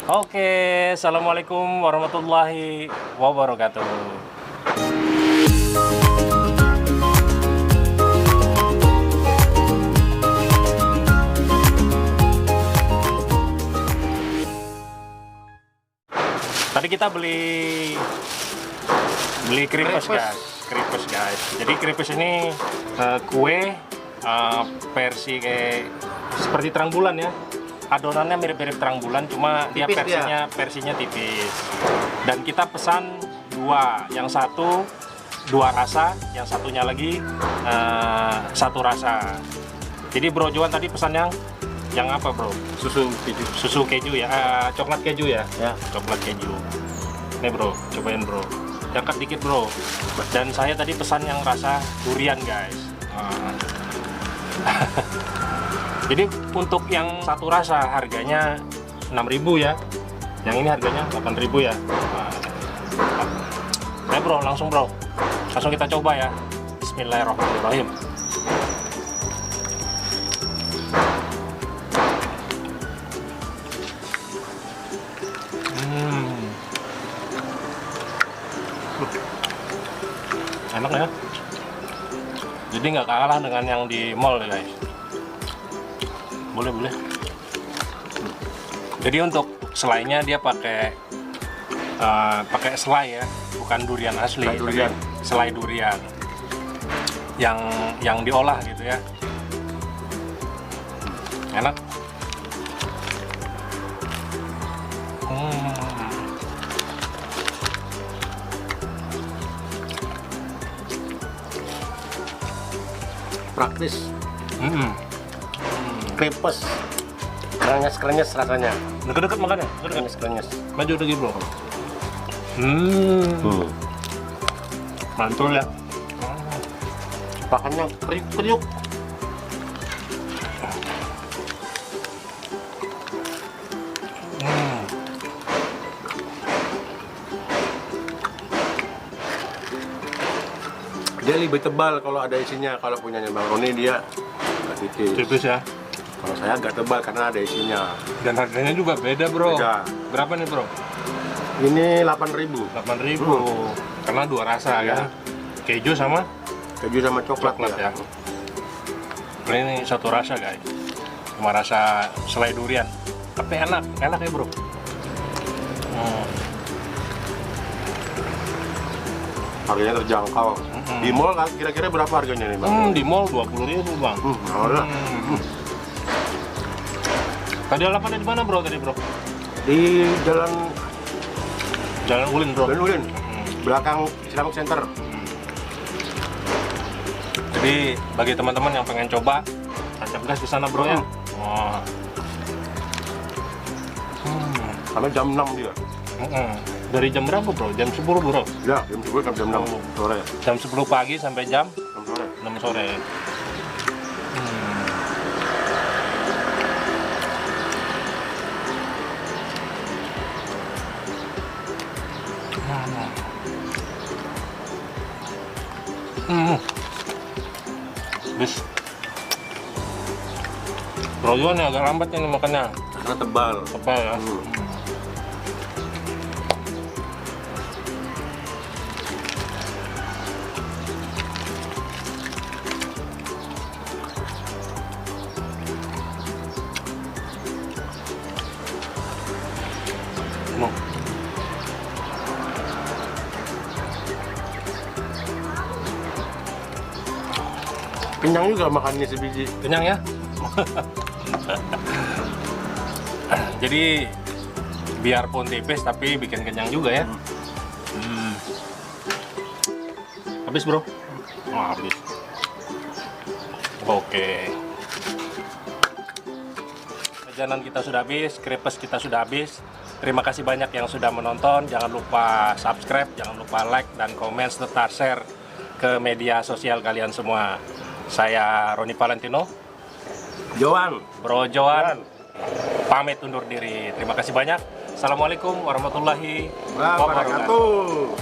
Oke, assalamualaikum warahmatullahi wabarakatuh. Tadi kita beli kripes guys. Jadi kripes ini kue versi kayak seperti terang bulan ya. Adonannya mirip-mirip terang bulan, cuma dia versinya tipis. Dan kita pesan dua, yang satu dua rasa, yang satunya lagi satu rasa. Jadi Bro Johan tadi pesan yang apa bro? Susu keju ya, coklat keju ya? Ya, coklat keju. Nih bro, cobain bro. Dekat dikit bro. Dan saya tadi pesan yang rasa durian guys. Jadi untuk yang satu rasa harganya 6.000 ya. Yang ini harganya 8.000 ya. Nah bro, langsung kita coba ya. Bismillahirrahmanirrahim. Enak ya. Jadi nggak kalah dengan yang di mall ya guys. Boleh. Jadi untuk selainya dia pakai selai ya, bukan durian asli. Selai durian yang diolah gitu ya. Enak. Praktis. Kripes, krenyes rasanya. Deket-deket makannya, Krenyes. Maju lagi bro. Mantul ya. Makannya kriuk-kriuk. Dia lebih tebal kalau ada isinya. Kalau punyanya Bang Roni dia agak tipis ya. Kalau saya agak tebal karena ada isinya. Dan harganya juga beda bro. Beda. Berapa nih bro? Ini 8.000. 8.000. Karena dua rasa ya. Kan. Keju sama coklat ya. Ini satu rasa guys. Cuma rasa selai durian. Tapi enak ya bro. Harganya terjangkau. Di mall kira-kira berapa harganya nih Bang? Di mall 20.000 Bang. Tadi alamatnya di mana bro tadi bro? Di Jalan Ulin bro. Ulin. Belakang Islamic Center. Jadi bagi teman-teman yang pengen coba, tancap gas di sana bro ya. Sampai jam 6 dia. Dari jam berapa bro? Jam 10 bro? Ya, jam 10 sampai jam 6 sore. Jam 10 pagi sampai jam 6 sore. Bis. Bro Johan agak lambat ini makannya. Karena tebal ya. Kenyang juga makan ini sebiji. Kenyang ya. Jadi biarpun tipis tapi bikin kenyang juga ya. Habis bro? Habis. Oke. Jajanan kita sudah habis, kripes kita sudah habis. Terima kasih banyak yang sudah menonton. Jangan lupa subscribe, jangan lupa like dan komen serta share ke media sosial kalian semua. Saya Roni Valentino, Bro Johan, pamit undur diri. Terima kasih banyak. Assalamualaikum warahmatullahi wabarakatuh.